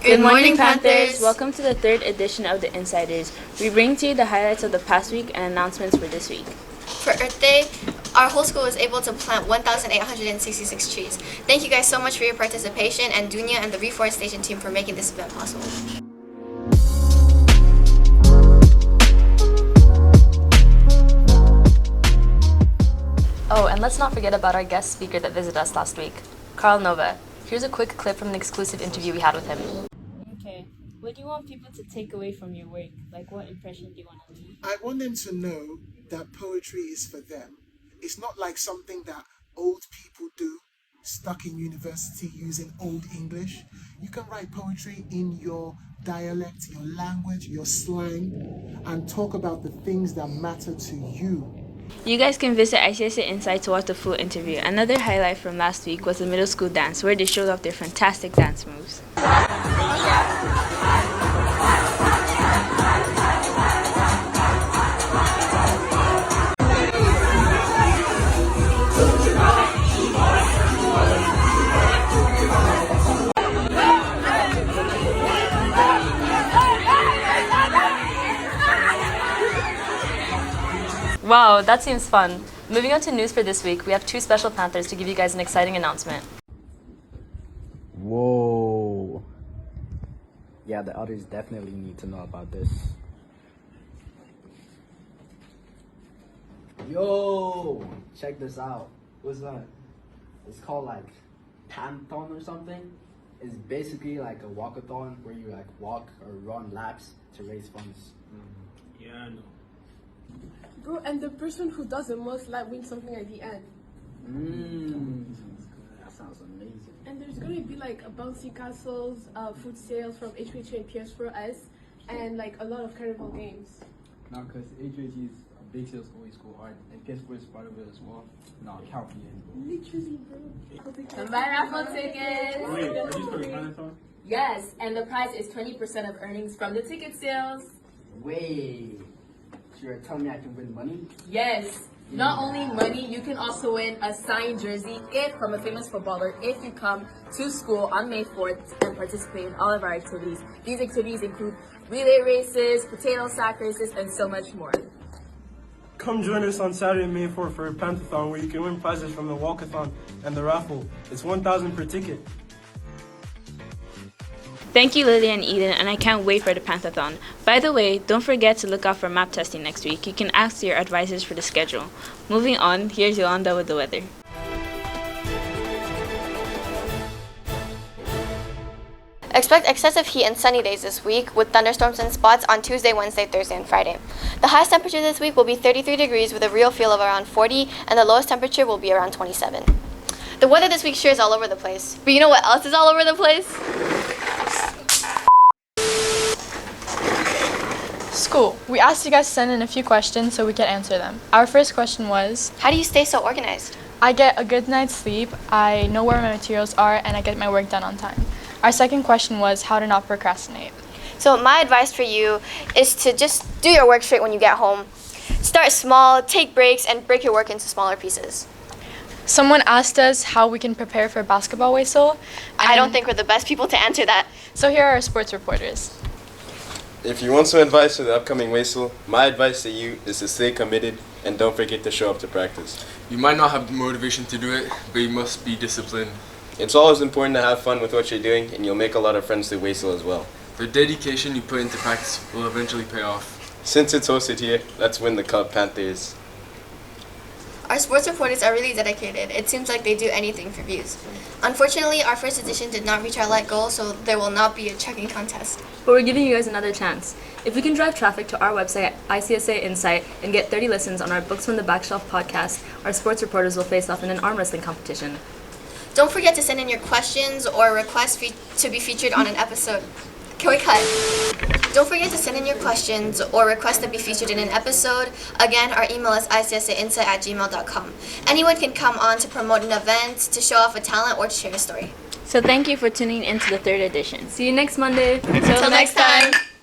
Good morning, Panthers! Welcome to the third edition of The Insiders. We bring to you the highlights of the past week and announcements for this week. For Earth Day, our whole school was able to plant 1,866 trees. Thank you guys so much for your participation, and Dunya and the reforestation team for making this event possible. Oh, and let's not forget about our guest speaker that visited us last week, Karl Nova. Here's a quick clip from the exclusive interview we had with him. Okay, what do you want people to take away from your work? Like, what impression do you want to leave? I want them to know that poetry is for them. It's not like something that old people do, stuck in university using old English. You can write poetry in your dialect, your language, your slang, and talk about the things that matter to you. You guys can visit ICSA Insight to watch the full interview. Another highlight from last week was the middle school dance, where they showed off their fantastic dance moves. Wow, that seems fun. Moving on to news for this week, we have two special Panthers to give you guys an exciting announcement. Whoa. Yeah, the others definitely need to know about this. Yo, check this out. What's that? It's called like Panthon or something. It's basically like a walkathon where you like walk or run laps to raise funds. Yeah, I know. Bro, and the person who does the most like wins something at the end. That sounds amazing. And there's gonna be like a bouncy castles, food sales from HHA and PS for us, and like a lot of carnival games. No, because HHG is a big sales always go hard, and guess what's part of it as well? No, count me in. Literally, bro. Some buy raffle tickets. Wait, are these for the Panthers? Yes, and the prize is 20% of earnings from the ticket sales. Wait, so you're telling me I can win money? Yes. Not only money, you can also win a signed jersey from a famous footballer if you come to school on May 4th and participate in all of our activities. These activities include relay races, potato sack races, and so much more. Come join us on Saturday, May 4th for a Pantherathon where you can win prizes from the walkathon and the raffle. It's $1,000 per ticket. Thank you, Lily and Eden, and I can't wait for the Pantherathon. By the way, don't forget to look out for map testing next week. You can ask your advisors for the schedule. Moving on, here's Yolanda with the weather. Expect excessive heat and sunny days this week, with thunderstorms and spots on Tuesday, Wednesday, Thursday, and Friday. The highest temperature this week will be 33 degrees with a real feel of around 40, and the lowest temperature will be around 27. The weather this week sure is all over the place. But you know what else is all over the place? School. We asked you guys to send in a few questions so we can answer them. Our first question was, how do you stay so organized? I get a good night's sleep, I know where my materials are, and I get my work done on time. Our second question was how to not procrastinate. So my advice for you is to just do your work straight when you get home. Start small, take breaks, and break your work into smaller pieces. Someone asked us how we can prepare for basketball whistle. I don't think we're the best people to answer that. So here are our sports reporters. If you want some advice for the upcoming whistle, my advice to you is to stay committed and don't forget to show up to practice. You might not have the motivation to do it, but you must be disciplined. It's always important to have fun with what you're doing, and you'll make a lot of friends through whistle as well. The dedication you put into practice will eventually pay off. Since it's hosted here, let's win the Cup, Panthers. Our sports reporters are really dedicated. It seems like they do anything for views. Unfortunately, our first edition did not reach our like goal, so there will not be a checking contest. But we're giving you guys another chance. If we can drive traffic to our website, ICSA Insight, and get 30 listens on our Books from the Bookshelf podcast, our sports reporters will face off in an arm wrestling competition. Don't forget to send in your questions or requests to be featured on an episode. Can we cut? Don't forget to send in your questions or request to be featured in an episode. Again, our email is icsainsight@gmail.com. Anyone can come on to promote an event, to show off a talent, or to share a story. So thank you for tuning in to the third edition. See you next Monday. Until next time.